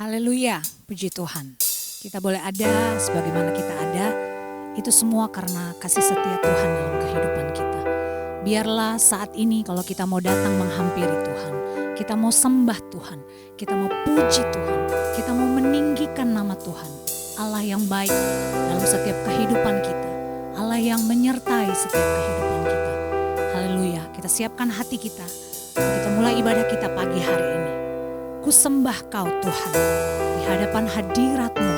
Haleluya, puji Tuhan. Kita boleh ada sebagaimana kita ada, itu semua karena kasih setia Tuhan dalam kehidupan kita. Biarlah saat ini kalau kita mau datang menghampiri Tuhan, kita mau sembah Tuhan, kita mau puji Tuhan, kita mau meninggikan nama Tuhan. Allah yang baik dalam setiap kehidupan kita, Allah yang menyertai setiap kehidupan kita. Haleluya, kita siapkan hati kita mulai ibadah kita pagi hari ini. Ku sembah Kau Tuhan di hadapan hadirat-Mu.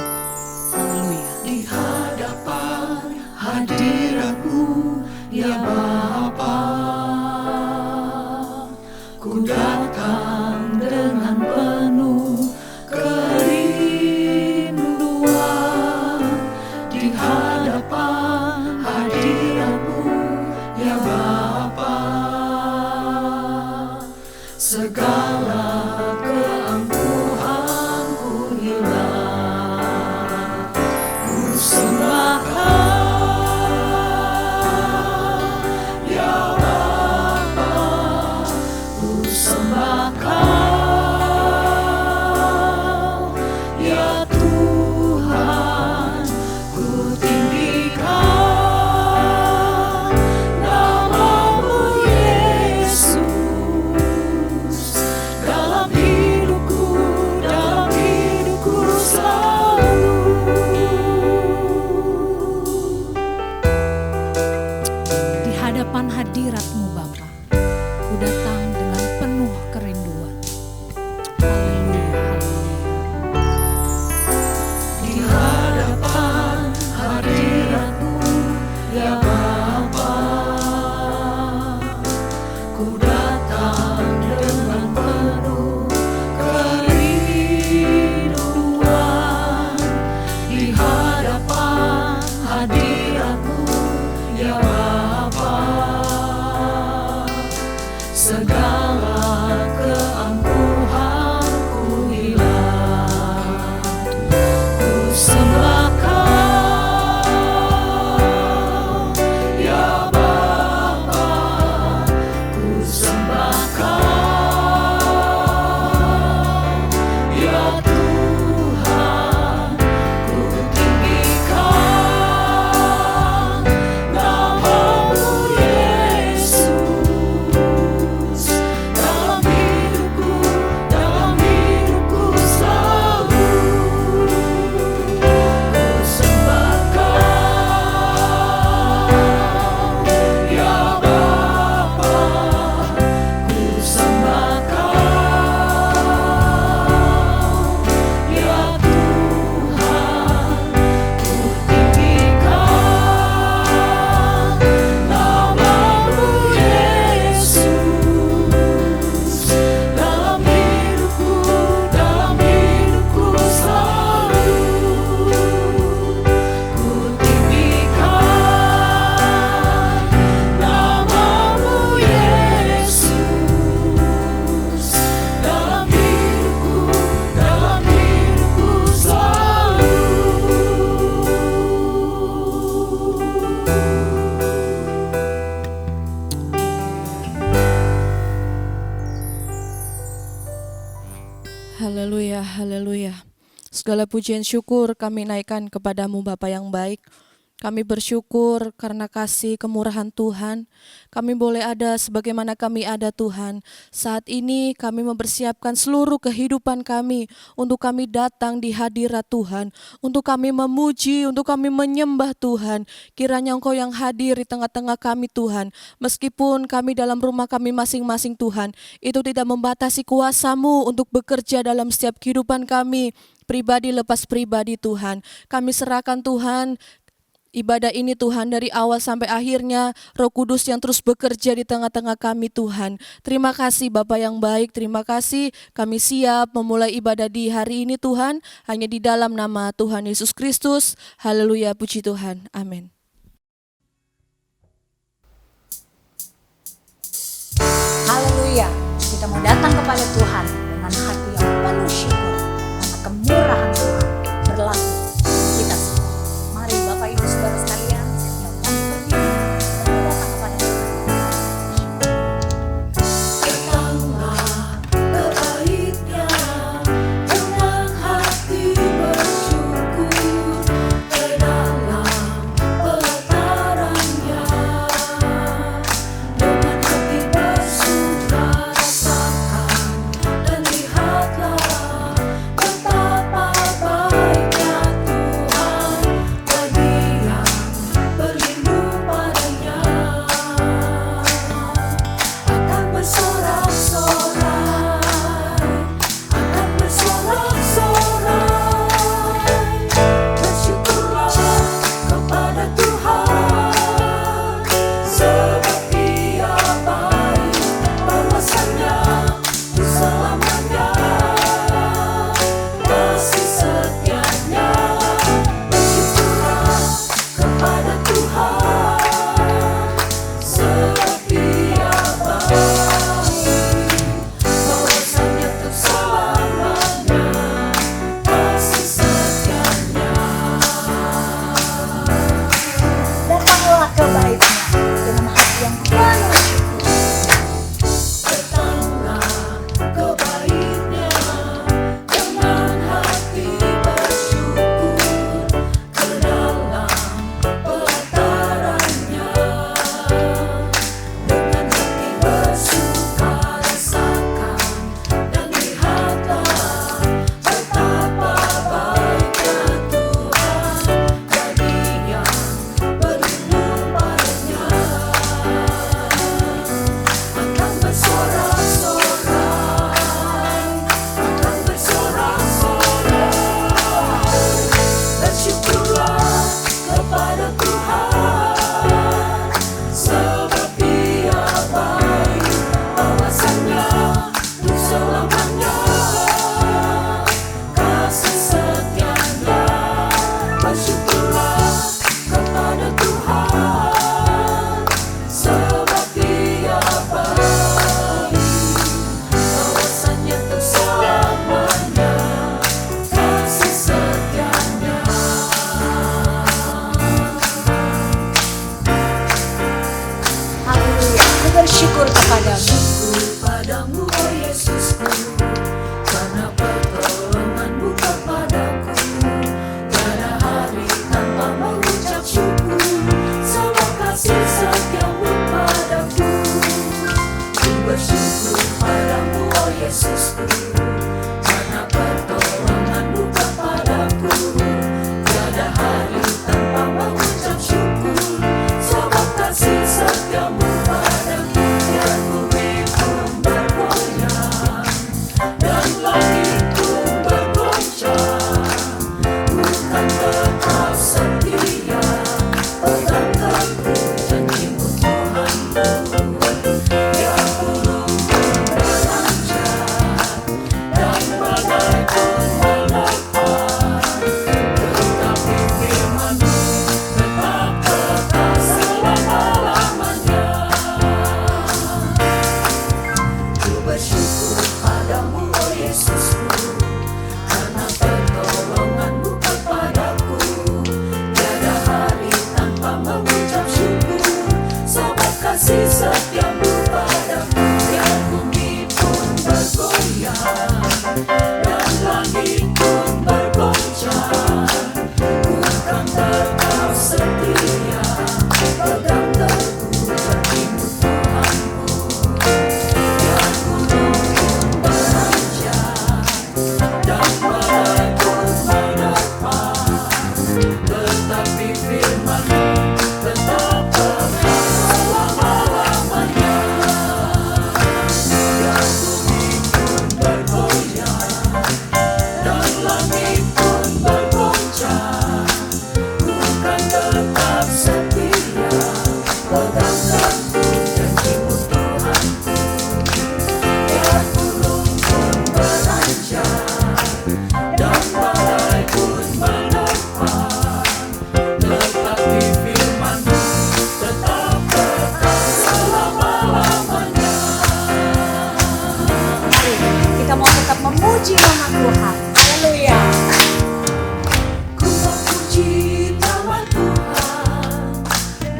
Haleluya. Di hadapan hadirat-Mu ya Bapa, ku datang dengan penuh kerinduan. Di hadapan hadirat-Mu ya Bapa, segala keangkuhanku hilang. Ku sembah Kau ya Bapa, ku sembah Kau ya Tuhan, ku tinggikan nama-Mu Yesus. Dalam hidupku selalu. Di hadapan hadirat-Mu Bapa, ku datang dengan penuh kerinduan. Haleluya, haleluya. Di hadapan hadirat-Mu ya Bapa, ku datang dengan penuh kerinduan. Di hadapan hadirat-Mu ya Bapa, segala keangkuhanku hilang. Ku sembah Kau ya Bapa, ku sembah Kau ya Tuhan, ku tinggikan nama-Mu Yesus. Dalam hidupku selalu. Ku sembah Kau ya Bapa, ku sembah Kau ya Tuhan, ku tinggikan nama-Mu Yesus. Dalam hidupku selalu. Ku tinggikan nama-Mu Yesus. Dalam hidupku selalu. Haleluya, haleluya. Segala pujian syukur kami naikkan kepadamu Bapa yang baik. Kami bersyukur karena kasih kemurahan Tuhan. Kami boleh ada sebagaimana kami ada Tuhan. Saat ini kami mempersiapkan seluruh kehidupan kami untuk kami datang di hadirat Tuhan. Untuk kami memuji, untuk kami menyembah Tuhan. Kiranya Engkau yang hadir di tengah-tengah kami Tuhan. Meskipun kami dalam rumah kami masing-masing Tuhan, itu tidak membatasi kuasa-Mu untuk bekerja dalam setiap kehidupan kami. Pribadi lepas pribadi Tuhan. Kami serahkan Tuhan ibadah ini Tuhan dari awal sampai akhirnya, Roh Kudus yang terus bekerja di tengah-tengah kami Tuhan. Terima kasih Bapa yang baik, terima kasih kami siap memulai ibadah di hari ini Tuhan, hanya di dalam nama Tuhan Yesus Kristus. Haleluya, puji Tuhan, amin. Haleluya, kita mau datang kepada Tuhan dengan hati yang penuh syukur karena kemurahan Tuhan berlaku bagi kita semua. Mari Bapak Ibu Saudara sekalian, saya kami berdiri dan kita datang kepada Tuhan. Datanglah ke aibnya, tenang karena pertolongan-Mu kepadaku. Tiada hari tanpa mengucap syukur, sebab kasih setia-Mu padaku. Biar bumi pun bergoyang dan langit pun bergoncang, bukan tetap setia, pegang teguh janji-Mu Tuhanku. Biar gunung pun beranjak dan badai pun menerpa, tetapi firman-Mu tetap kekal selama-lamanya. Ku bersyukur padamu, oh Yesusku, karena pertolongan-Mu kepadaku. Tiada hari tanpa mengucap syukur, sebab kasih setia-Mu padaku. Biar bumi pun bergoyang dan langit pun bergoncang, bukan tetap setia, pegang teguh janji-Mu Tuhanku. Biar gunung pun beranjak dan badai pun menerpa, tetapi firman-Mu tetap kekal selama-lamanya. Biar bumi pun bergoyang dan langit pun bergoncang, bukan tetap setia, pegang teguh janji-Mu Tuhanku. Biar gunung pun beranjak dan badai pun menerpa, tetapi firman-Mu tetap kekal selama-lamanya. Mari kita mau tetap memuji nama Tuhan. Haleluya. Ku memuji nama Tuhan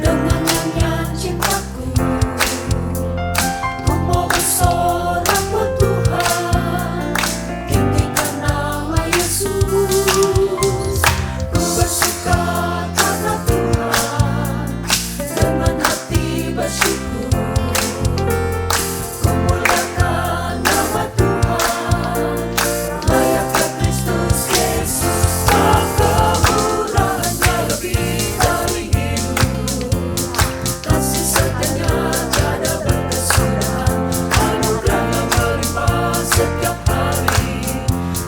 dengan nyanyian cintaku. Ku mau bersorak buat Tuhan, tinggikan nama Yesus. Ku bersuka karena Tuhan, dengan hati bersyukur. Ku muliakan nama Tuhan, layaknya Kristus Yesus. Kemurahan-Nya lebih dari hidup, kasih setianya tiada berkesudahan, anugerah-Nya melimpah setiap hari.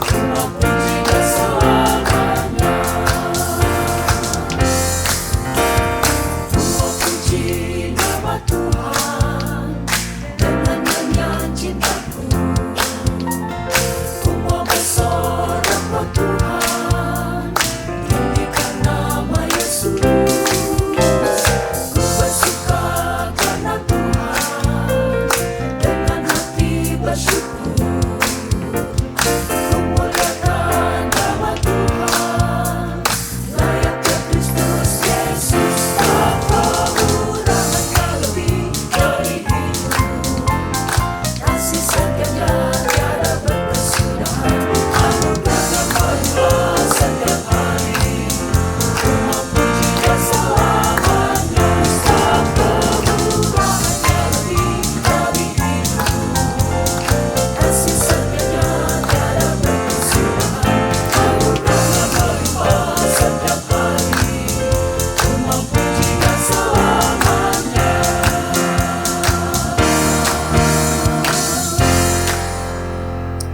Ku mau puji Dia selamanya. Ku mau puji nama Tuhan dengan nyanyian cintaku. Ku mau bersorak buat Tuhan, tinggikan nama Yesus. Ku bersuka karena Tuhan, dengan hati bersyukur. Ku muliakan nama Tuhan, layaknya Kristus Yesus. Kemurahan-Nya lebih dari hidup, kasih setianya tiada berkesudahan, anugerah-Nya melimpah setiap hari. Ku mau puji Dia selamanya. Kemurahan-Nya lebih dari hidup, kasih setianya tiada berkesudahan, anugerah-Nya melimpah setiap hari. Ku mau puji Dia selamanya.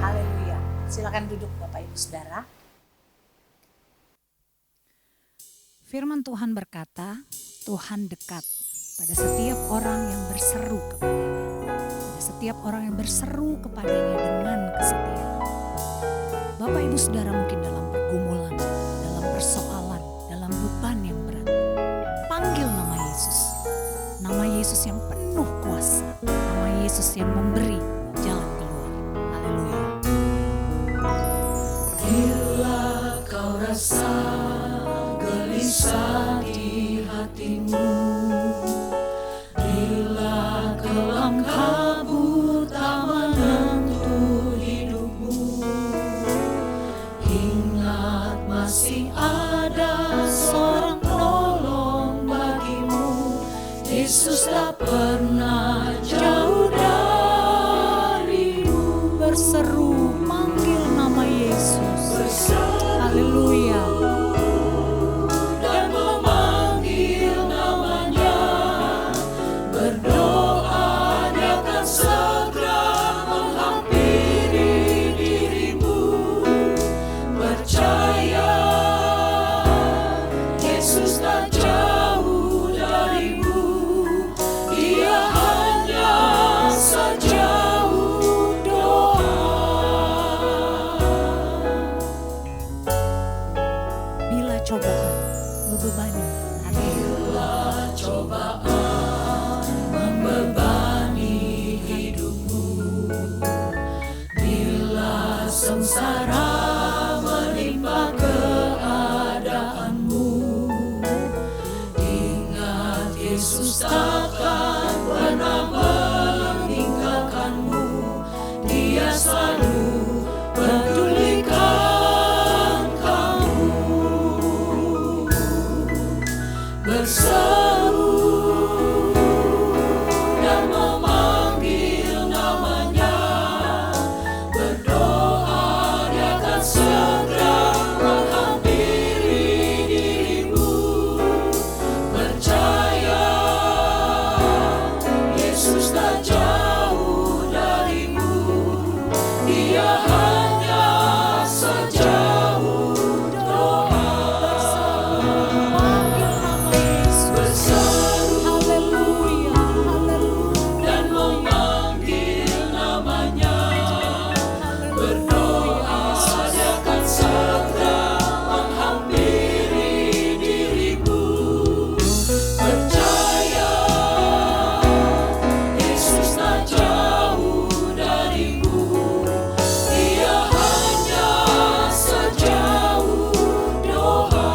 Haleluya. Silakan duduk Bapak Ibu Saudara. Firman Tuhan berkata, Tuhan dekat pada setiap orang yang berseru kepadanya. Pada setiap orang yang berseru kepadanya dengan kesetiaan. Bapak Ibu Saudara mungkin dalam pergumulan, dalam persoalan, dalam beban yang berat. Panggil nama Yesus. Nama Yesus yang penuh kuasa. Nama Yesus yang memberi jalan keluar. Haleluya. Bila kau rasa gelisah di hatimu, bila kelam kabut tak menentu hidupmu, ingat masih ada seorang penolong bagimu. Yesus tak pernah jauh dari Haleluya. dan memanggil namanya, berdoa Dia akan segera menghampiri dirimu. Percaya Yesus tak jauh darimu, Dia hanya sejauh doa. Bila cobaan membebani hati, Cobaan membebani hidupmu, bila sengsara menimpa keadaanmu, ingat Yesus takkan pernah meninggalkanmu. Dia selalu pedulikan kamu. Berseru dan memanggil namanya, berdoa Dia akan segera menghampiri dirimu. Percaya Yesus tak jauh darimu, Dia hanya sejauh doa. Berseru haleluya, haleluya, dan memanggil namanya, berdoa Dia akan segera menghampiri dirimu. Percaya Yesus tak jauh darimu, Dia hanya sejauh doa.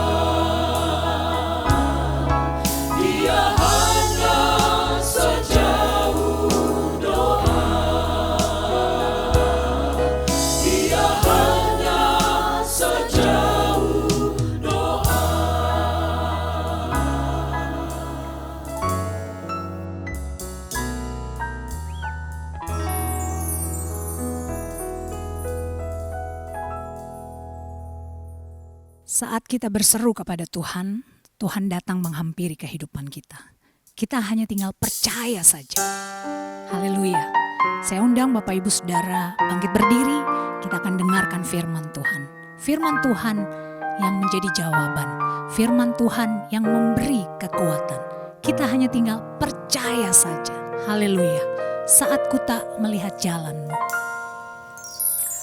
Dia hanya sejauh doa. Dia hanya sejauh doa. Saat kita berseru kepada Tuhan, Tuhan datang menghampiri kehidupan kita. Kita hanya tinggal percaya saja. Haleluya. Saya undang Bapak Ibu Saudara bangkit berdiri, kita akan dengarkan firman Tuhan. Firman Tuhan yang menjadi jawaban. Firman Tuhan yang memberi kekuatan. Kita hanya tinggal percaya saja. Haleluya. Saat ku tak melihat jalanmu.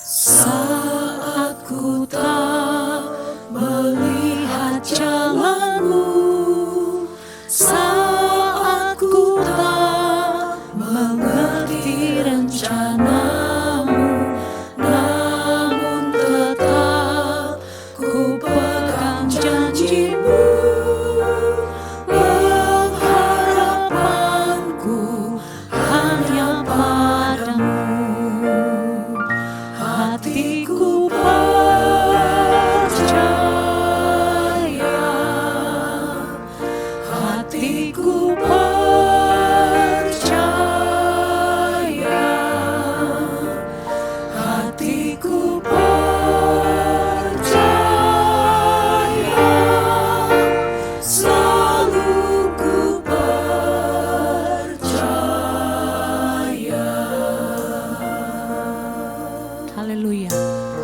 Saat ku tak melihat jalanmu, saat ku tak mengerti rencanamu, namun tetap ku pegang janjimu. Pengharapanku hanya padamu. Hatiku percaya, hatiku percaya, hatiku percaya, selalu ku percaya. Haleluya.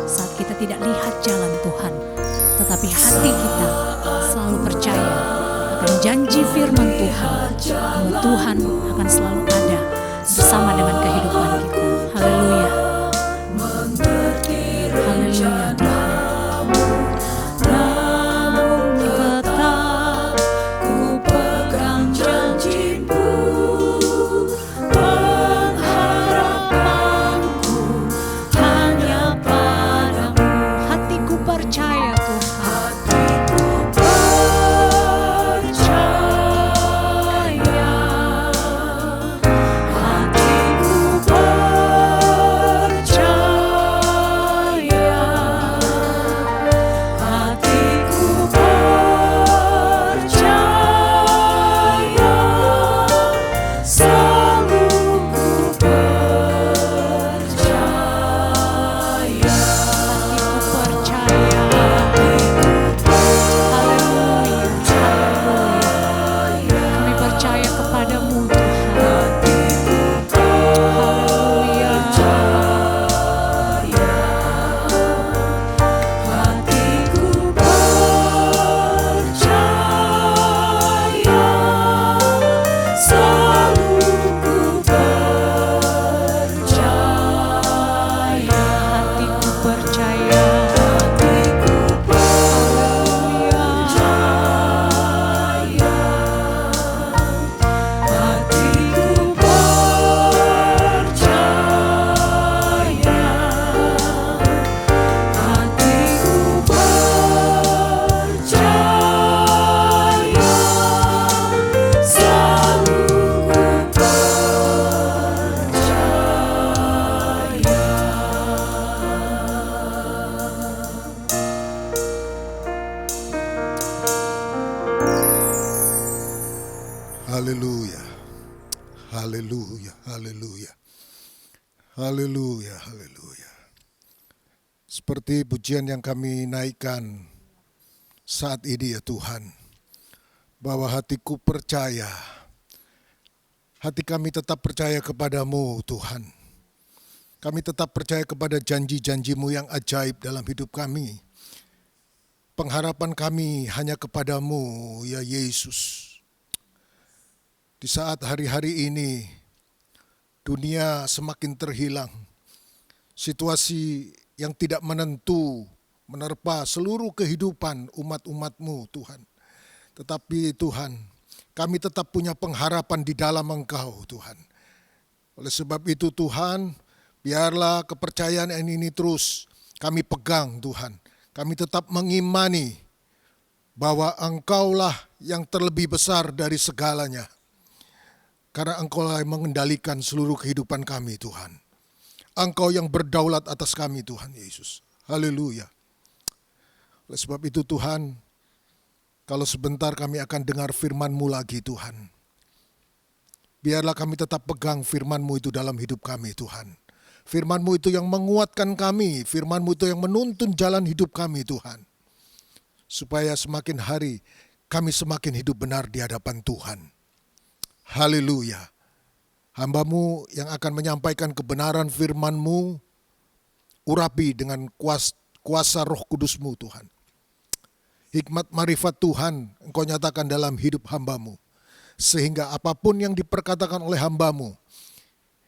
Saat kita tidak lihat jalan Tuhan, tetapi hati kita selalu percaya akan janji firman Tuhan, bahwa Tuhan akan selalu ada bersama dengan kehidupan kita. Haleluya. Haleluya Tuhan. Namun tetap ku pegang janjimu. Pengharapanku hanya padamu. Hatiku percaya Tuhan. Hatiku percaya, hatiku percaya, Haleluya, haleluya. Haleluya, haleluya. Seperti pujian yang kami naikkan saat ini ya Tuhan, bahwa hatiku percaya, hati kami tetap percaya kepadamu Tuhan. Kami tetap percaya kepada janji-janji-Mu yang ajaib dalam hidup kami. Pengharapan kami hanya kepadamu ya Yesus. Di saat hari-hari ini dunia semakin terhilang, situasi yang tidak menentu menerpa seluruh kehidupan umat-umat-Mu Tuhan. Tetapi Tuhan, kami tetap punya pengharapan di dalam Engkau Tuhan. Oleh sebab itu Tuhan, biarlah kepercayaan ini terus kami pegang Tuhan. Kami tetap mengimani bahwa Engkaulah yang terlebih besar dari segalanya. Karena Engkaulah yang mengendalikan seluruh kehidupan kami Tuhan. Engkau yang berdaulat atas kami Tuhan Yesus. Haleluya. Oleh sebab itu Tuhan, kalau sebentar kami akan dengar firman-Mu lagi Tuhan. Biarlah kami tetap pegang firman-Mu itu dalam hidup kami Tuhan. Firman-Mu itu yang menguatkan kami, firman-Mu itu yang menuntun jalan hidup kami Tuhan. Supaya semakin hari kami semakin hidup benar di hadapan Tuhan. Haleluya. Hamba-Mu yang akan menyampaikan kebenaran firman-Mu, urapi dengan kuasa Roh Kudus-Mu Tuhan. Hikmat marifat Tuhan Engkau nyatakan dalam hidup hamba-Mu. Sehingga apapun yang diperkatakan oleh hamba-Mu,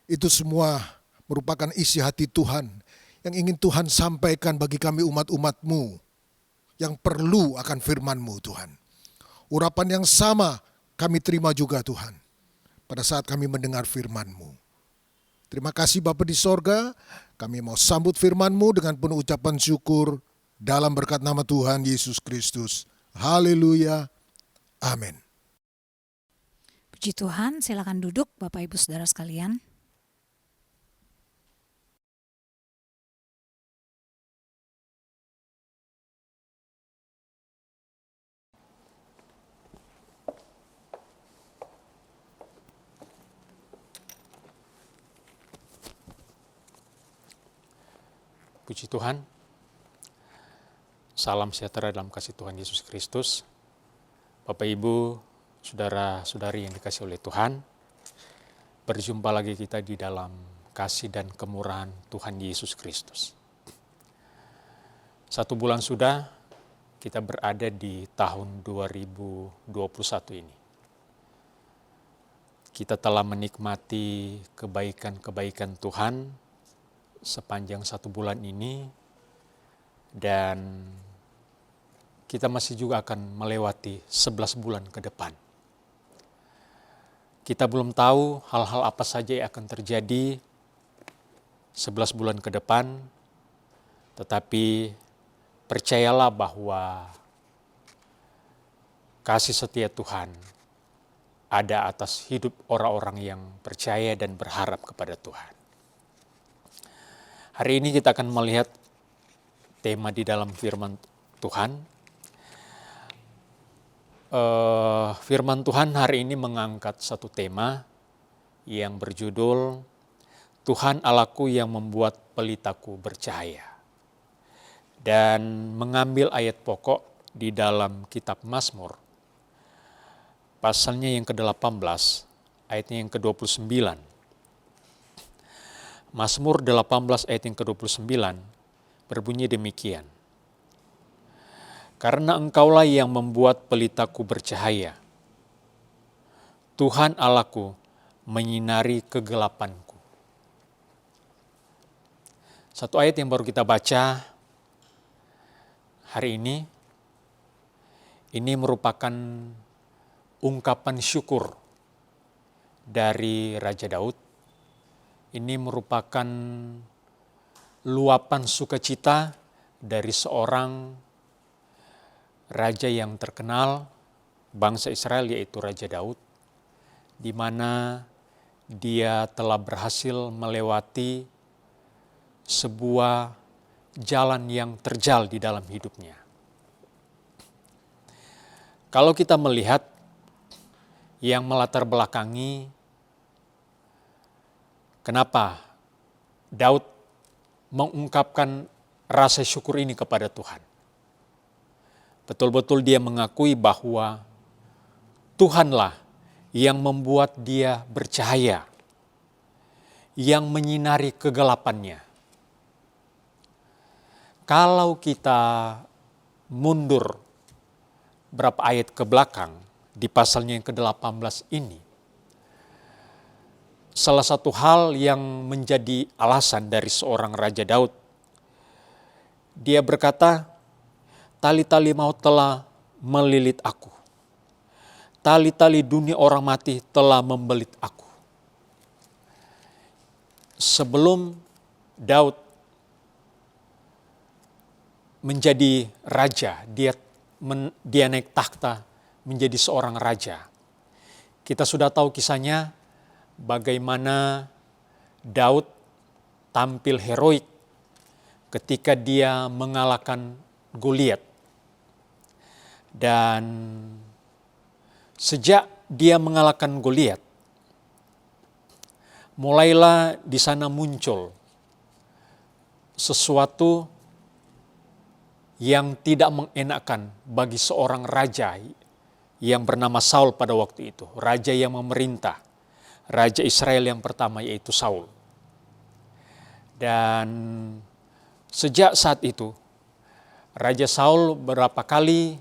itu semua merupakan isi hati Tuhan yang ingin Tuhan sampaikan bagi kami umat-umat-Mu yang perlu akan firman-Mu Tuhan. Urapan yang sama kami terima juga Tuhan pada saat kami mendengar firman-Mu. Terima kasih Bapa di sorga, kami mau sambut firman-Mu dengan penuh ucapan syukur dalam berkat nama Tuhan Yesus Kristus. Haleluya. Amin. Puji Tuhan, silakan duduk Bapak Ibu Saudara sekalian. Puji Tuhan, salam sejahtera dalam kasih Tuhan Yesus Kristus. Bapak Ibu, saudara-saudari yang dikasihi oleh Tuhan, berjumpa lagi kita di dalam kasih dan kemurahan Tuhan Yesus Kristus. 1 bulan sudah kita berada di tahun 2021 ini. Kita telah menikmati kebaikan-kebaikan Tuhan sepanjang 1 bulan ini, dan kita masih juga akan melewati 11 bulan ke depan. Kita belum tahu hal-hal apa saja yang akan terjadi 11 bulan ke depan, tetapi percayalah bahwa kasih setia Tuhan ada atas hidup orang-orang yang percaya dan berharap kepada Tuhan. Hari ini kita akan melihat tema di dalam firman Tuhan. Firman Tuhan hari ini mengangkat satu tema yang berjudul Tuhan Allahku yang membuat pelitaku bercahaya. Dan mengambil ayat pokok di dalam kitab Mazmur. Pasalnya yang ke-18, ayatnya yang ke-29. Mazmur 18 ayat yang ke-29 berbunyi demikian. Karena Engkaulah yang membuat pelitaku bercahaya, Tuhan Allahku menyinari kegelapanku. Satu ayat yang baru kita baca hari ini merupakan ungkapan syukur dari Raja Daud. Ini merupakan luapan sukacita dari seorang raja yang terkenal bangsa Israel, yaitu Raja Daud, di mana dia telah berhasil melewati sebuah jalan yang terjal di dalam hidupnya. Kalau kita melihat yang melatar belakangi Kenapa Daud mengungkapkan rasa syukur ini kepada Tuhan? Betul-betul dia mengakui bahwa Tuhanlah yang membuat dia bercahaya, yang menyinari kegelapannya. Kalau kita mundur berapa ayat ke belakang di pasalnya yang ke-18 ini, salah satu hal yang menjadi alasan dari seorang Raja Daud, dia berkata, tali-tali maut telah melilit aku. Tali-tali dunia orang mati telah membelit aku. Sebelum Daud menjadi raja, dia naik takhta menjadi seorang raja. Kita sudah tahu kisahnya bagaimana Daud tampil heroik ketika dia mengalahkan Goliat. Dan sejak dia mengalahkan Goliat, mulailah di sana muncul sesuatu yang tidak mengenakan bagi seorang raja yang bernama Saul pada waktu itu. Raja yang memerintah, Raja Israel yang pertama yaitu Saul. Dan sejak saat itu, Raja Saul beberapa kali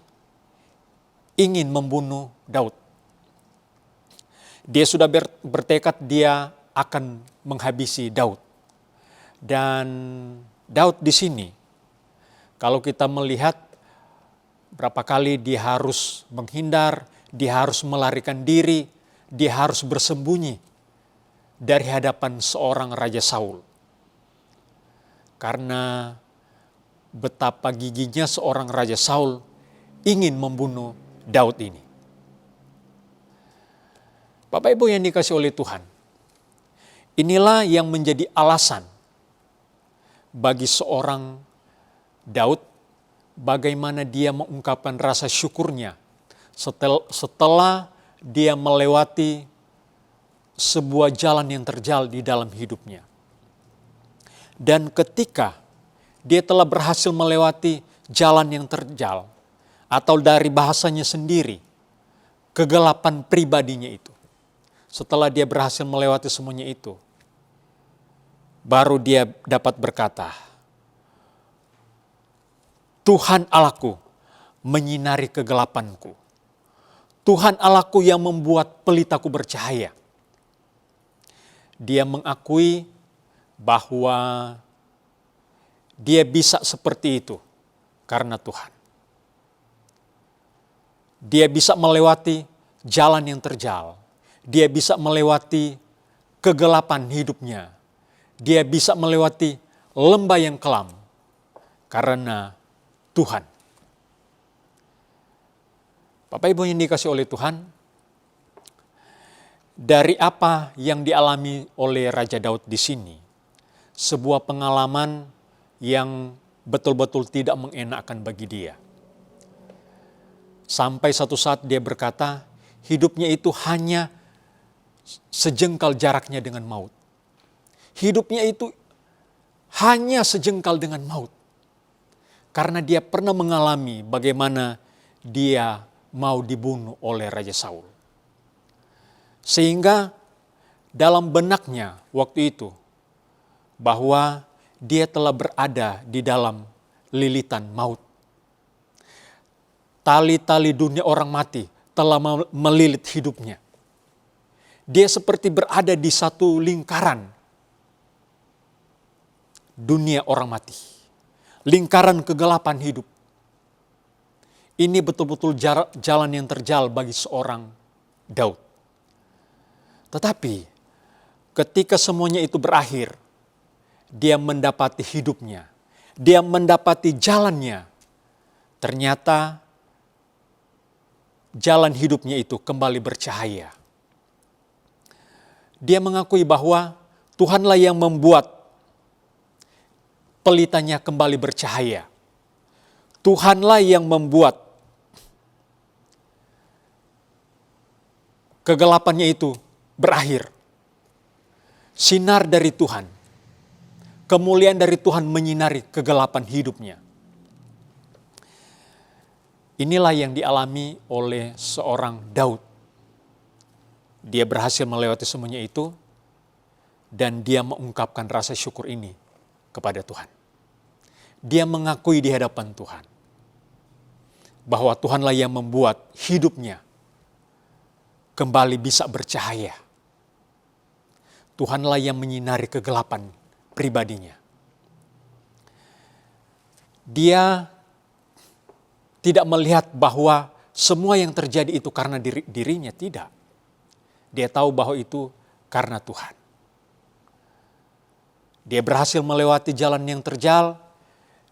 ingin membunuh Daud. Dia sudah bertekad dia akan menghabisi Daud. Dan Daud di sini, kalau kita melihat berapa kali dia harus menghindar, dia harus melarikan diri, dia harus bersembunyi dari hadapan seorang Raja Saul. Karena betapa giginya seorang Raja Saul ingin membunuh Daud ini. Bapak Ibu yang dikasihi oleh Tuhan, inilah yang menjadi alasan bagi seorang Daud bagaimana dia mengungkapkan rasa syukurnya setelah dia melewati sebuah jalan yang terjal di dalam hidupnya. Dan ketika dia telah berhasil melewati jalan yang terjal, atau dari bahasanya sendiri, kegelapan pribadinya itu. Setelah dia berhasil melewati semuanya itu, baru dia dapat berkata, Tuhan Allahku menyinari kegelapanku. Tuhan Allahku yang membuat pelitaku bercahaya. Dia mengakui bahwa dia bisa seperti itu karena Tuhan. Dia bisa melewati jalan yang terjal. Dia bisa melewati kegelapan hidupnya. Dia bisa melewati lembah yang kelam karena Tuhan. Bapak Ibu yang dikasihi oleh Tuhan, dari apa yang dialami oleh Raja Daud di sini, sebuah pengalaman yang betul-betul tidak mengenakkan bagi dia. Sampai satu saat dia berkata, hidupnya itu hanya sejengkal jaraknya dengan maut. Hidupnya itu hanya sejengkal dengan maut. Karena dia pernah mengalami bagaimana dia mau dibunuh oleh Raja Saul. Sehingga dalam benaknya waktu itu, bahwa dia telah berada di dalam lilitan maut. Tali-tali dunia orang mati telah melilit hidupnya. Dia seperti berada di satu lingkaran dunia orang mati. Lingkaran kegelapan hidup. Ini betul-betul jalan yang terjal bagi seorang Daud. Tetapi ketika semuanya itu berakhir, dia mendapati hidupnya. Dia mendapati jalannya. Ternyata jalan hidupnya itu kembali bercahaya. Dia mengakui bahwa Tuhanlah yang membuat pelitanya kembali bercahaya. Tuhanlah yang membuat kegelapannya itu berakhir. sinar dari Tuhan, kemuliaan dari Tuhan menyinari kegelapan hidupnya. Inilah yang dialami oleh seorang Daud. Dia berhasil melewati semuanya itu dan dia mengungkapkan rasa syukur ini kepada Tuhan. Dia mengakui di hadapan Tuhan bahwa Tuhanlah yang membuat hidupnya kembali bisa bercahaya. Tuhanlah yang menyinari kegelapan pribadinya. Dia tidak melihat bahwa semua yang terjadi itu karena dirinya, tidak. Dia tahu bahwa itu karena Tuhan. Dia berhasil melewati jalan yang terjal,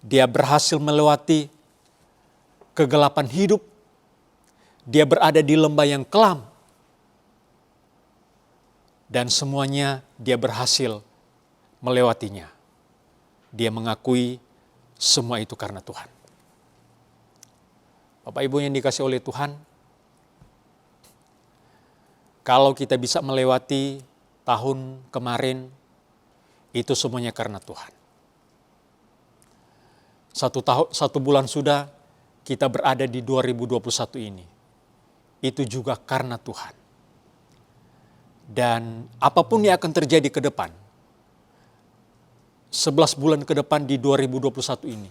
dia berhasil melewati kegelapan hidup, dia berada di lembah yang kelam, dan semuanya dia berhasil melewatinya. Dia mengakui semua itu karena Tuhan. Bapak Ibu yang dikasih oleh Tuhan, kalau kita bisa melewati tahun kemarin, itu semuanya karena Tuhan. Satu bulan sudah kita berada di 2021 ini, itu juga karena Tuhan. Dan apapun yang akan terjadi ke depan, 11 bulan ke depan di 2021 ini,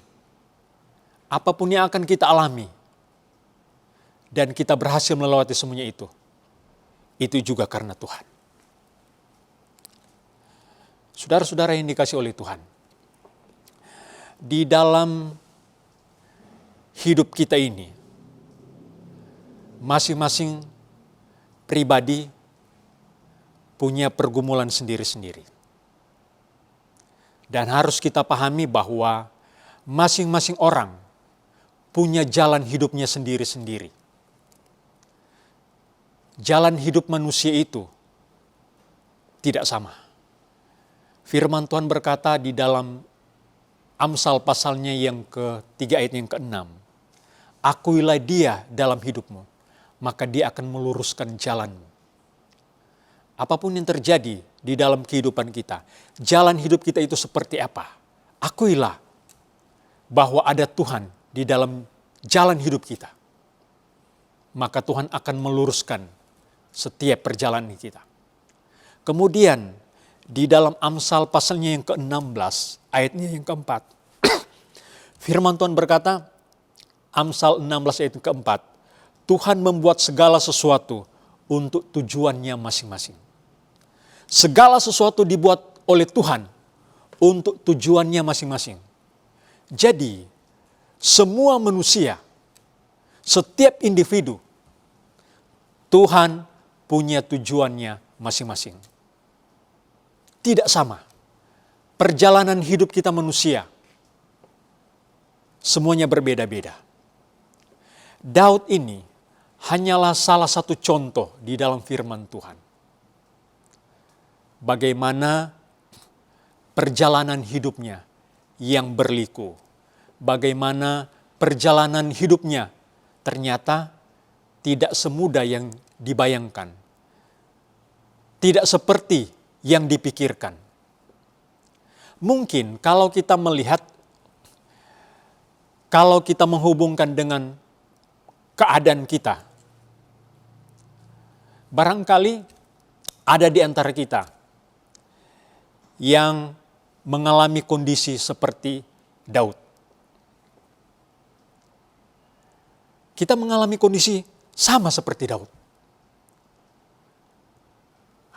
apapun yang akan kita alami, dan kita berhasil melewati semuanya itu juga karena Tuhan. Saudara-saudara yang dikasih oleh Tuhan, di dalam hidup kita ini, masing-masing pribadi punya pergumulan sendiri-sendiri. Dan harus kita pahami bahwa masing-masing orang punya jalan hidupnya sendiri-sendiri. Jalan hidup manusia itu tidak sama. Firman Tuhan berkata di dalam Amsal pasalnya yang ke-3 ayat yang ke-6. Akuilah dia dalam hidupmu, maka dia akan meluruskan jalanmu. Apapun yang terjadi di dalam kehidupan kita, jalan hidup kita itu seperti apa? Akuilah bahwa ada Tuhan di dalam jalan hidup kita. Maka Tuhan akan meluruskan setiap perjalanan kita. Kemudian di dalam Amsal pasalnya yang ke-16, ayatnya yang ke-4. Firman Tuhan berkata, Amsal 16 ayat yang ke-4, Tuhan membuat segala sesuatu untuk tujuannya masing-masing. Segala sesuatu dibuat oleh Tuhan untuk tujuannya masing-masing. Jadi, semua manusia, setiap individu, Tuhan punya tujuannya masing-masing. Tidak sama. Perjalanan hidup kita manusia, semuanya berbeda-beda. Daud ini hanyalah salah satu contoh di dalam firman Tuhan. Bagaimana perjalanan hidupnya yang berliku. Bagaimana perjalanan hidupnya ternyata tidak semudah yang dibayangkan. Tidak seperti yang dipikirkan. Mungkin kalau kita melihat, kalau kita menghubungkan dengan keadaan kita, barangkali ada di antara kita yang mengalami kondisi seperti Daud. Kita mengalami kondisi sama seperti Daud.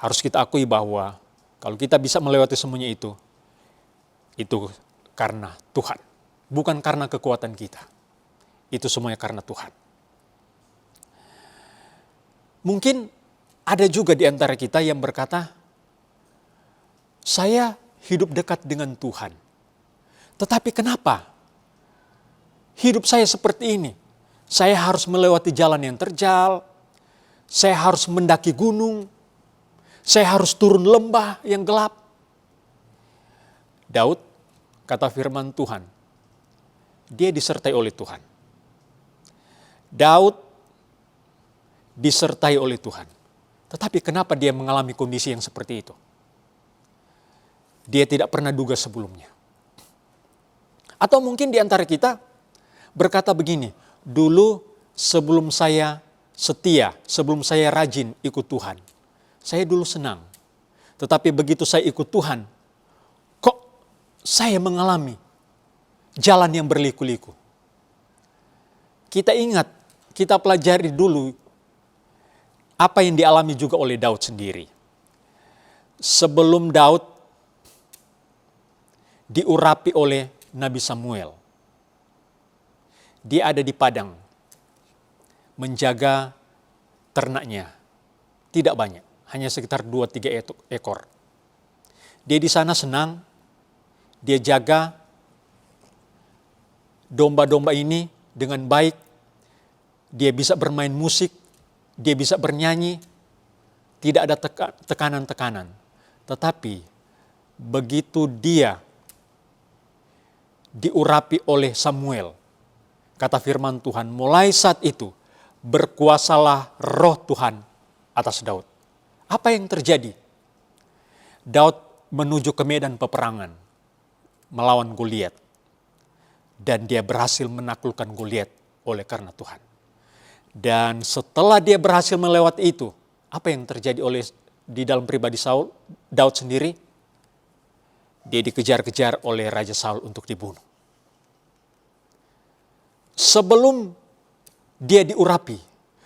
Harus kita akui bahwa kalau kita bisa melewati semuanya itu karena Tuhan. Bukan karena kekuatan kita. Itu semuanya karena Tuhan. Mungkin ada juga di antara kita yang berkata, saya hidup dekat dengan Tuhan. Tetapi kenapa hidup saya seperti ini? Saya harus melewati jalan yang terjal, saya harus mendaki gunung, saya harus turun lembah yang gelap. Daud, kata firman Tuhan, dia disertai oleh Tuhan. Daud disertai oleh Tuhan. Tetapi kenapa dia mengalami kondisi yang seperti itu? dia tidak pernah duga sebelumnya. Atau mungkin di antara kita berkata begini, dulu sebelum saya setia, sebelum saya rajin ikut Tuhan, saya dulu senang. Tetapi begitu saya ikut Tuhan, kok saya mengalami jalan yang berliku-liku. Kita ingat, kita pelajari dulu apa yang dialami juga oleh Daud sendiri. Sebelum Daud diurapi oleh Nabi Samuel, dia ada di padang menjaga ternaknya. Tidak banyak, hanya sekitar 2-3 ekor. Dia di sana senang, dia jaga domba-domba ini dengan baik. Dia bisa bermain musik, dia bisa bernyanyi, tidak ada tekanan-tekanan. Tetapi begitu dia diurapi oleh Samuel, kata firman Tuhan, mulai saat itu berkuasalah roh Tuhan atas Daud. Apa yang terjadi? Daud menuju ke medan peperangan melawan Goliat, dan dia berhasil menaklukkan Goliat oleh karena Tuhan. Dan setelah dia berhasil melewati itu, apa yang terjadi di dalam pribadi Daud sendiri? Dia dikejar-kejar oleh Raja Saul untuk dibunuh. Sebelum dia diurapi,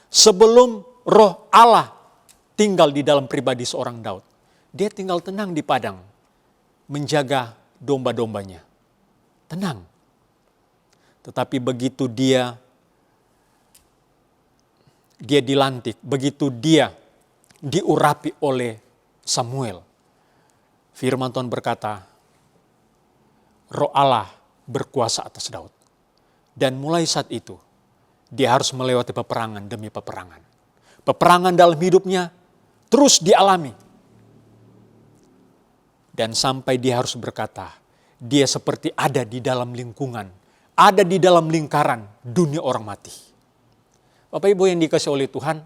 sebelum roh Allah tinggal di dalam pribadi seorang Daud, dia tinggal tenang di padang, menjaga domba-dombanya. Tenang. Tetapi begitu dia dilantik, begitu dia diurapi oleh Samuel, firman Tuhan berkata, roh Allah berkuasa atas Daud. Dan mulai saat itu, dia harus melewati peperangan demi peperangan. Peperangan dalam hidupnya terus dialami. Dan sampai dia harus berkata, dia seperti ada di dalam lingkungan, ada di dalam lingkaran dunia orang mati. Bapak Ibu yang dikasihi oleh Tuhan,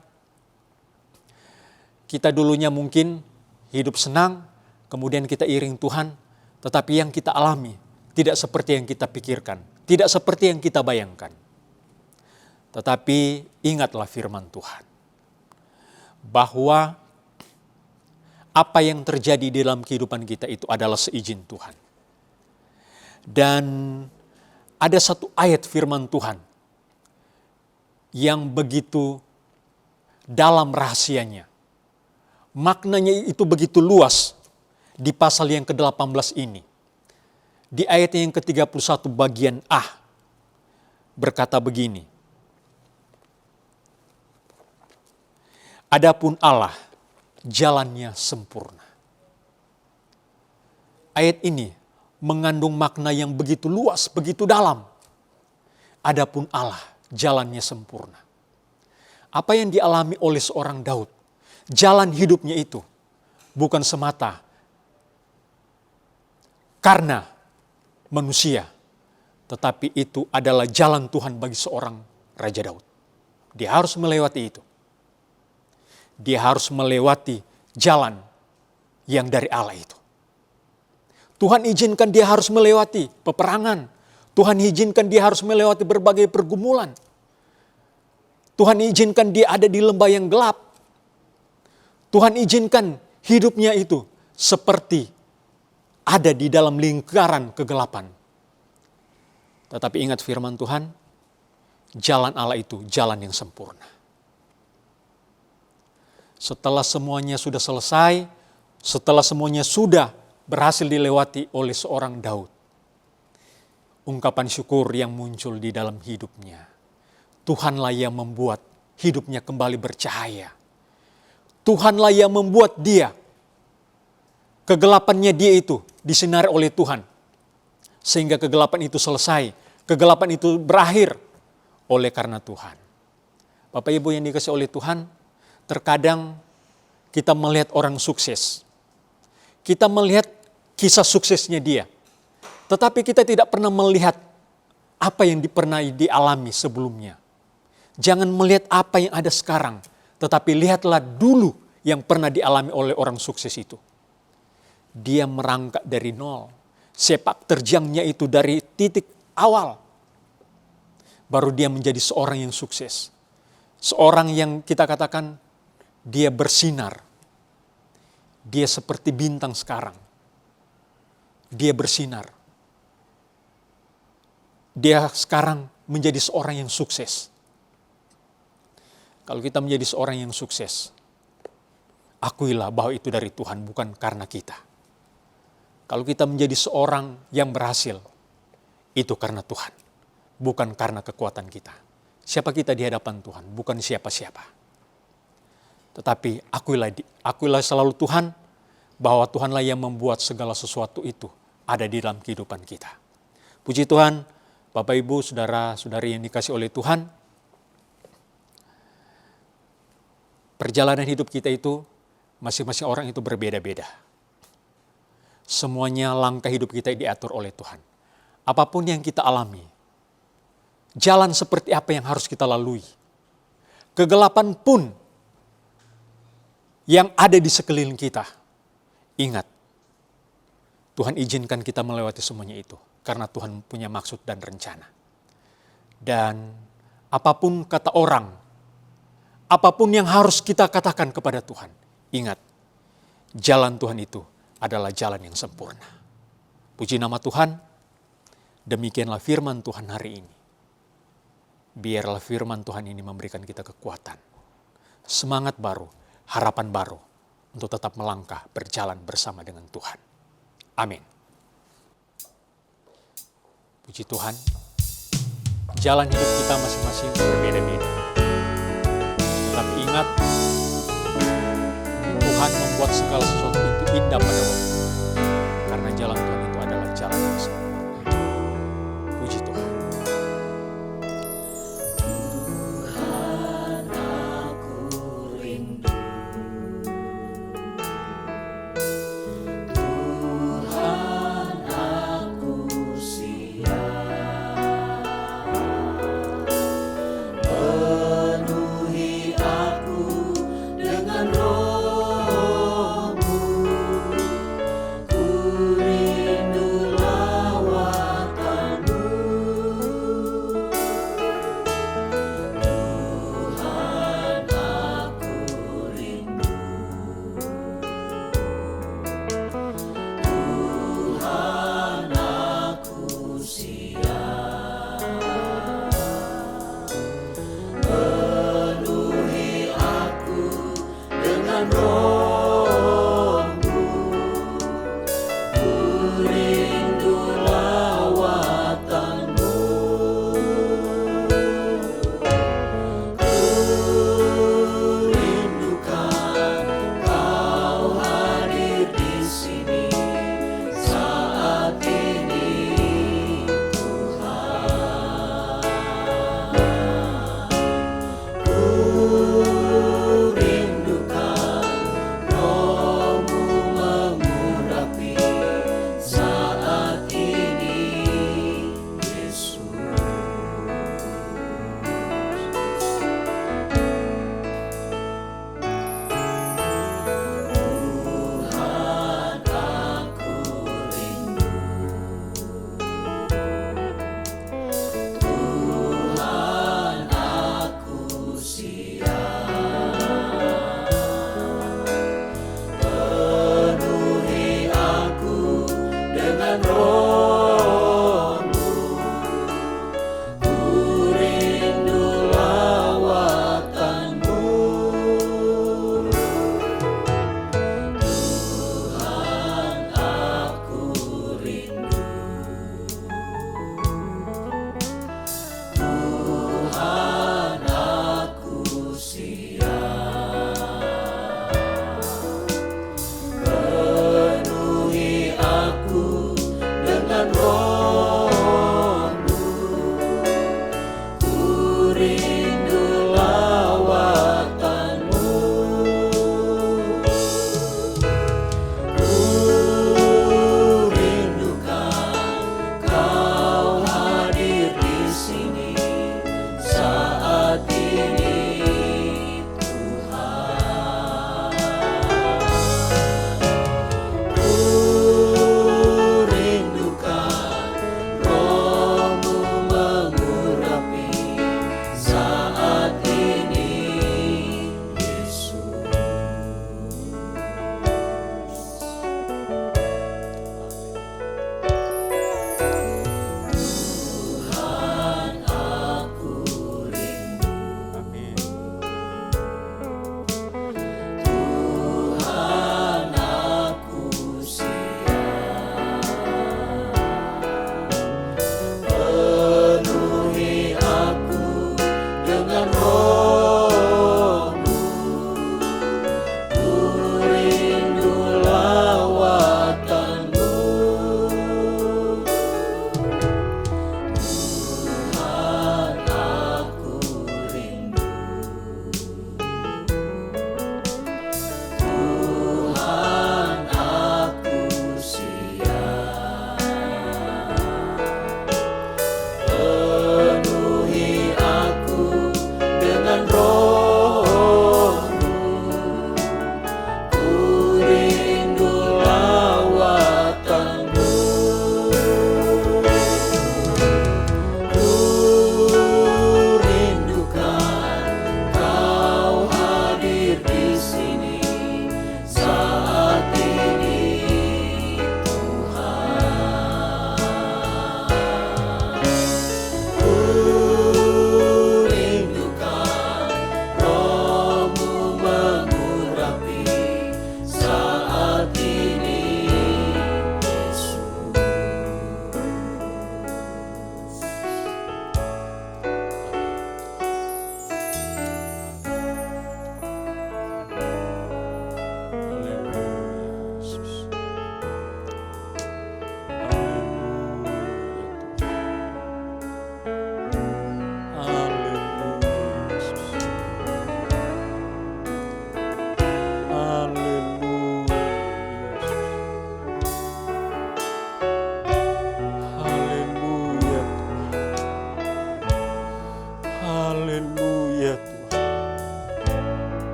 kita dulunya mungkin hidup senang, kemudian kita iring Tuhan, tetapi yang kita alami tidak seperti yang kita pikirkan, tidak seperti yang kita bayangkan. Tetapi ingatlah firman Tuhan, bahwa apa yang terjadi di dalam kehidupan kita itu adalah seizin Tuhan. Dan ada satu ayat firman Tuhan yang begitu dalam rahasianya. Maknanya itu begitu luas di pasal yang ke-18 ini. Di ayat yang ke-31 bagian A berkata begini. Adapun Allah jalannya sempurna. Ayat ini mengandung makna yang begitu luas, begitu dalam. Adapun Allah jalannya sempurna. Apa yang dialami oleh seorang Daud, jalan hidupnya itu bukan semata karena manusia, tetapi itu adalah jalan Tuhan bagi seorang Raja Daud. Dia harus melewati itu. Dia harus melewati jalan yang dari Allah itu. Tuhan izinkan dia harus melewati peperangan. Tuhan izinkan dia harus melewati berbagai pergumulan. Tuhan izinkan dia ada di lembah yang gelap. Tuhan izinkan hidupnya itu seperti ada di dalam lingkaran kegelapan. Tetapi ingat firman Tuhan, jalan Allah itu jalan yang sempurna. Setelah semuanya sudah selesai, setelah semuanya sudah berhasil dilewati oleh seorang Daud, ungkapan syukur yang muncul di dalam hidupnya. Tuhanlah yang membuat hidupnya kembali bercahaya. Tuhanlah yang membuat dia, kegelapannya dia itu disinari oleh Tuhan. Sehingga kegelapan itu selesai, kegelapan itu berakhir oleh karena Tuhan. Bapak Ibu yang dikasihi oleh Tuhan, terkadang kita melihat orang sukses. Kita melihat kisah suksesnya dia. Tetapi kita tidak pernah melihat apa yang pernah dialami sebelumnya. Jangan melihat apa yang ada sekarang, tetapi lihatlah dulu yang pernah dialami oleh orang sukses itu. dia merangkak dari nol. Sepak terjangnya itu dari titik awal. Baru dia menjadi seorang yang sukses. Seorang yang kita katakan dia bersinar. Dia seperti bintang sekarang. Dia bersinar. Dia sekarang menjadi seorang yang sukses. Kalau kita menjadi seorang yang sukses, akuilah bahwa itu dari Tuhan, bukan karena kita. Kalau kita menjadi seorang yang berhasil, itu karena Tuhan, bukan karena kekuatan kita. Siapa kita di hadapan Tuhan, bukan siapa-siapa. Tetapi akuilah selalu Tuhan, bahwa Tuhanlah yang membuat segala sesuatu itu ada di dalam kehidupan kita. Puji Tuhan, Bapak Ibu, Saudara-saudari yang dikasih oleh Tuhan, perjalanan hidup kita itu, masing-masing orang itu berbeda-beda. Semuanya langkah hidup kita diatur oleh Tuhan. Apapun yang kita alami, jalan seperti apa yang harus kita lalui, kegelapan pun yang ada di sekeliling kita, ingat, Tuhan izinkan kita melewati semuanya itu, karena Tuhan punya maksud dan rencana. Dan apapun kata orang, apapun yang harus kita katakan kepada Tuhan, ingat, jalan Tuhan itu adalah jalan yang sempurna. Puji nama Tuhan, demikianlah firman Tuhan hari ini. Biarlah firman Tuhan ini memberikan kita kekuatan, semangat baru, harapan baru, untuk tetap melangkah berjalan bersama dengan Tuhan. Amin. Puji Tuhan, jalan hidup kita masing-masing berbeda-beda. Tetapi ingat, Tuhan membuat segala sesuatu itu indah pada waktu. Karena jalan Tuhan itu adalah jalan yang sempurna. Puji Tuhan. Tuhan, aku rindu. Tuhan, aku siap. Penuhi aku dengan Roh-Mu. Ku rindu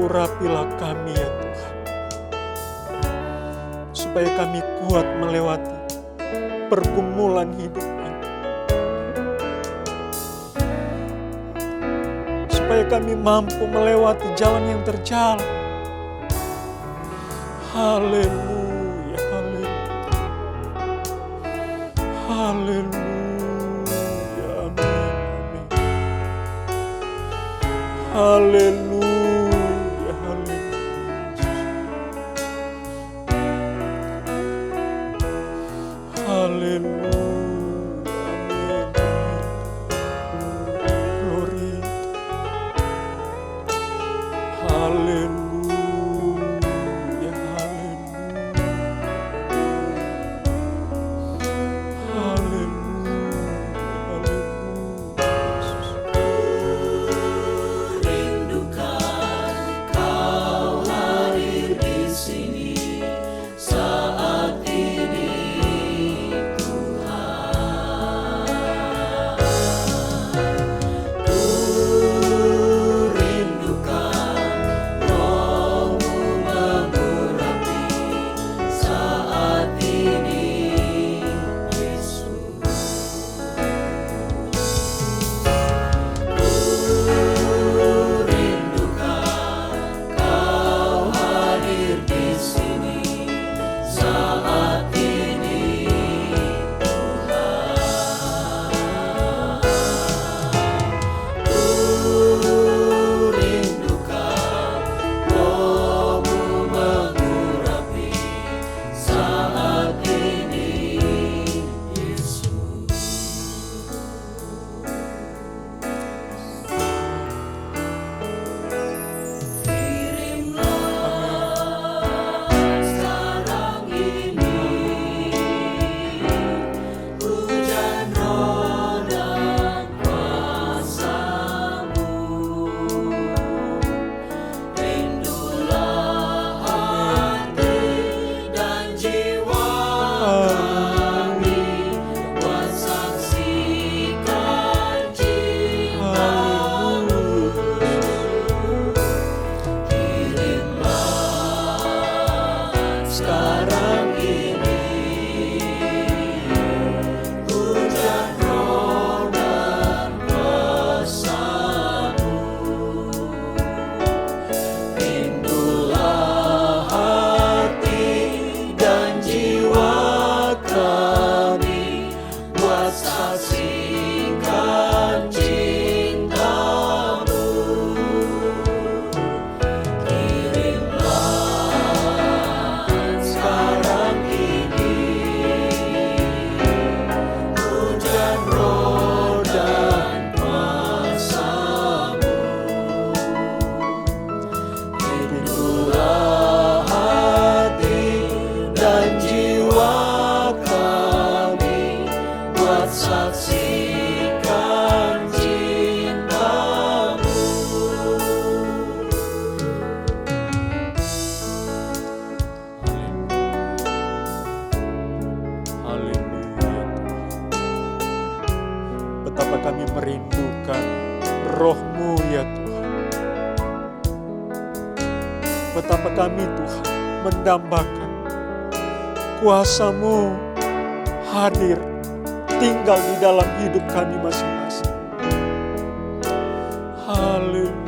urapilah kami ya Tuhan, supaya kami kuat melewati pergumulan hidup ini, supaya kami mampu melewati jalan yang terjal. Haleluya, haleluya, haleluya, amin, amin. Haleluya, haleluya, haleluya, amin, amin. Glory, haleluya, betapa kami merindukan Roh-Mu ya Tuhan. Betapa kami Tuhan mendambakan kuasa-Mu hadir, tinggal di dalam hidup kami masing-masing. Haleluya.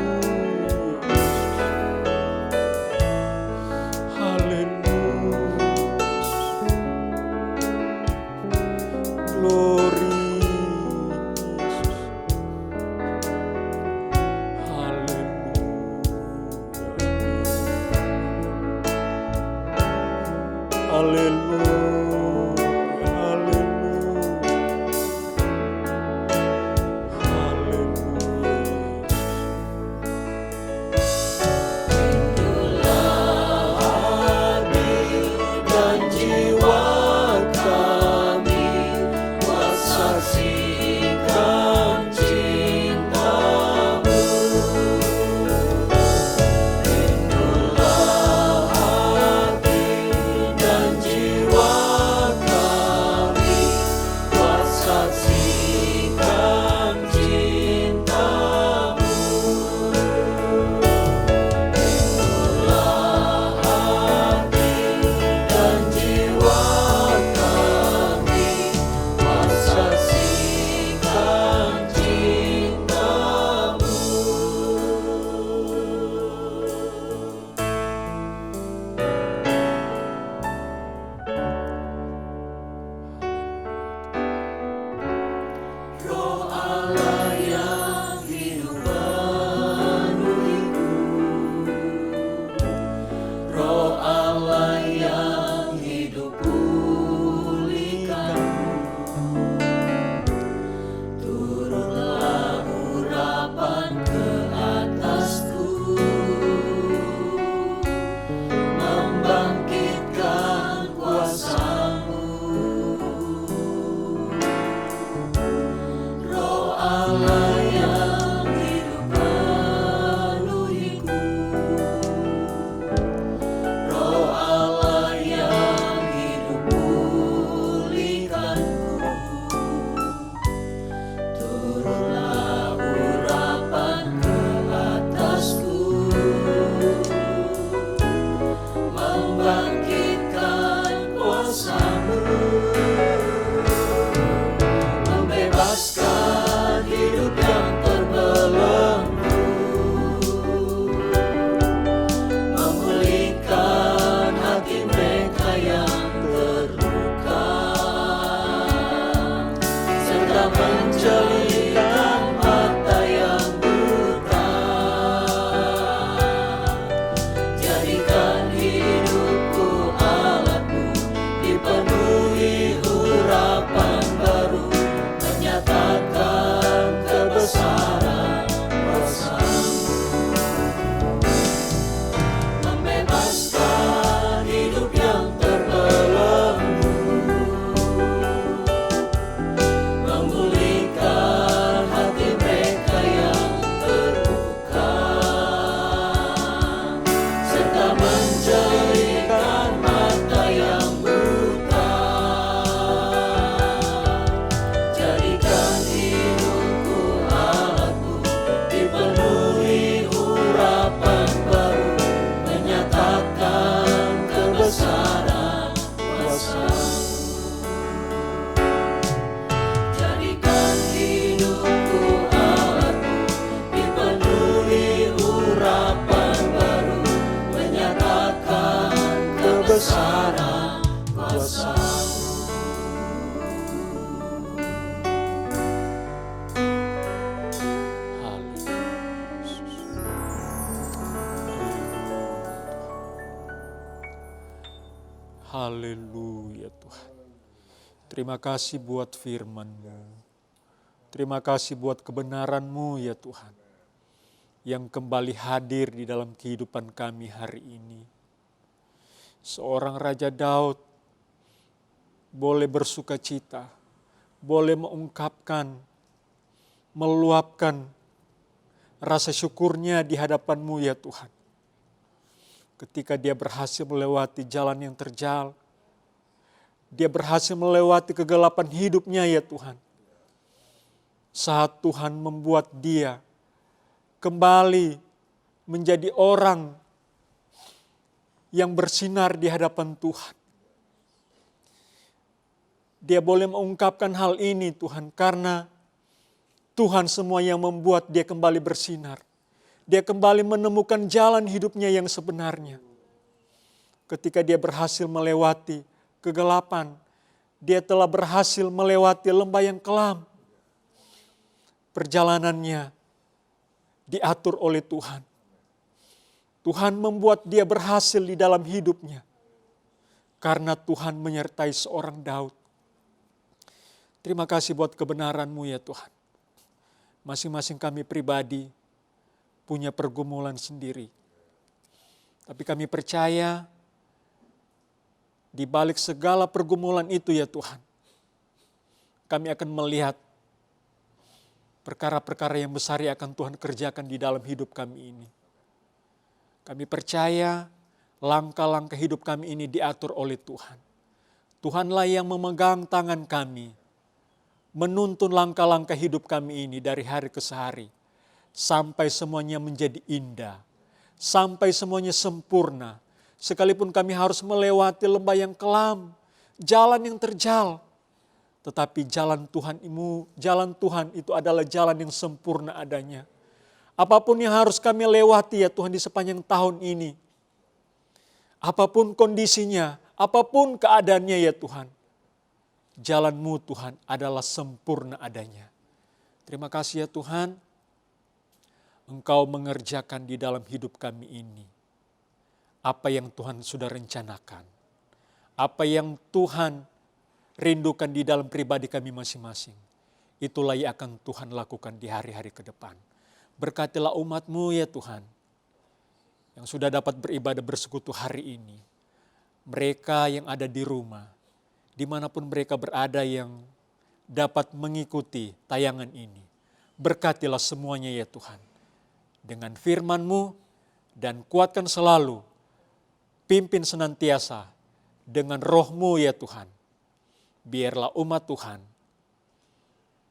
Terima kasih buat firman-Mu. Terima kasih buat kebenaran-Mu ya Tuhan, yang kembali hadir di dalam kehidupan kami hari ini. Seorang Raja Daud boleh bersuka cita, boleh mengungkapkan, meluapkan rasa syukurnya di hadapan-Mu ya Tuhan. Ketika dia berhasil melewati jalan yang terjal, dia berhasil melewati kegelapan hidupnya ya Tuhan. Saat Tuhan membuat dia kembali menjadi orang yang bersinar di hadapan Tuhan. Dia boleh mengungkapkan hal ini Tuhan, karena Tuhan semua yang membuat dia kembali bersinar. Dia kembali menemukan jalan hidupnya yang sebenarnya. Ketika dia berhasil melewati kegelapan, dia telah berhasil melewati lembah yang kelam. Perjalanannya diatur oleh Tuhan. Tuhan membuat dia berhasil di dalam hidupnya, karena Tuhan menyertai seorang Daud. Terima kasih buat kebenaran-Mu ya Tuhan. Masing-masing kami pribadi punya pergumulan sendiri. Tapi kami percaya di balik segala pergumulan itu ya Tuhan, kami akan melihat perkara-perkara yang besar yang akan Tuhan kerjakan di dalam hidup kami ini. Kami percaya langkah-langkah hidup kami ini diatur oleh Tuhan. Tuhanlah yang memegang tangan kami, menuntun langkah-langkah hidup kami ini dari hari ke hari, sampai semuanya menjadi indah, sampai semuanya sempurna. Sekalipun kami harus melewati lembah yang kelam, jalan yang terjal, tetapi jalan Tuhan itu adalah jalan yang sempurna adanya. Apapun yang harus kami lewati ya Tuhan di sepanjang tahun ini, apapun kondisinya, apapun keadaannya ya Tuhan, jalan-Mu Tuhan adalah sempurna adanya. Terima kasih ya Tuhan, Engkau mengerjakan di dalam hidup kami ini apa yang Tuhan sudah rencanakan, apa yang Tuhan rindukan di dalam pribadi kami masing-masing. Itulah yang akan Tuhan lakukan di hari-hari ke depan. Berkatilah umat-Mu ya Tuhan, yang sudah dapat beribadah bersekutu hari ini. Mereka yang ada di rumah, dimanapun mereka berada yang dapat mengikuti tayangan ini. Berkatilah semuanya ya Tuhan. Dengan firman-Mu, dan kuatkan selalu, pimpin senantiasa dengan Roh-Mu ya Tuhan. Biarlah umat Tuhan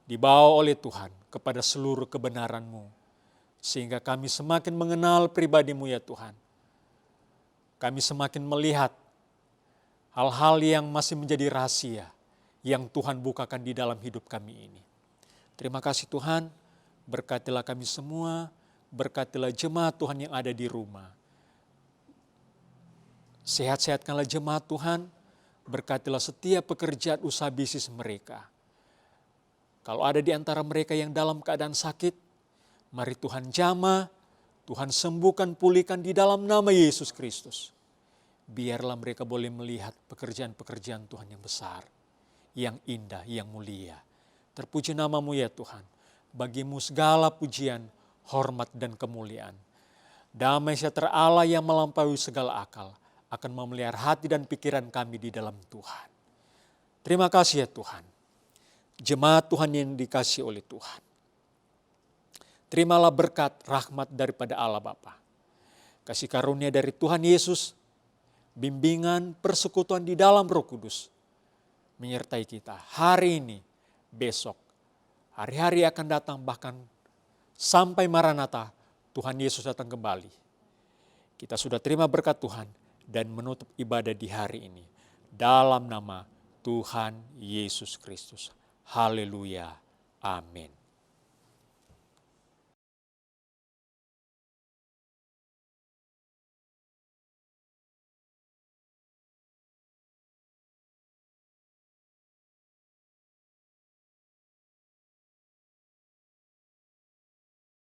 dibawa oleh Tuhan kepada seluruh kebenaran-Mu, sehingga kami semakin mengenal pribadi-Mu ya Tuhan. Kami semakin melihat hal-hal yang masih menjadi rahasia yang Tuhan bukakan di dalam hidup kami ini. Terima kasih Tuhan, berkatilah kami semua, berkatilah jemaat Tuhan yang ada di rumah. Sehat-sehatkanlah jemaat Tuhan, berkatilah setiap pekerjaan usaha bisnis mereka. Kalau ada di antara mereka yang dalam keadaan sakit, mari Tuhan jamah, Tuhan sembuhkan, pulihkan di dalam nama Yesus Kristus. Biarlah mereka boleh melihat pekerjaan-pekerjaan Tuhan yang besar, yang indah, yang mulia. Terpuji nama-Mu ya Tuhan. Bagi-Mu segala pujian, hormat dan kemuliaan. Damai sejahtera Allah yang melampaui segala akal akan memelihara hati dan pikiran kami di dalam Tuhan. Terima kasih ya Tuhan. Jemaat Tuhan yang dikasihi oleh Tuhan, terimalah berkat rahmat daripada Allah Bapa, kasih karunia dari Tuhan Yesus, bimbingan persekutuan di dalam Roh Kudus menyertai kita hari ini, besok, hari-hari akan datang, bahkan sampai Maranatha Tuhan Yesus datang kembali. Kita sudah terima berkat Tuhan dan menutup ibadah di hari ini dalam nama Tuhan Yesus Kristus. Haleluya. Amin.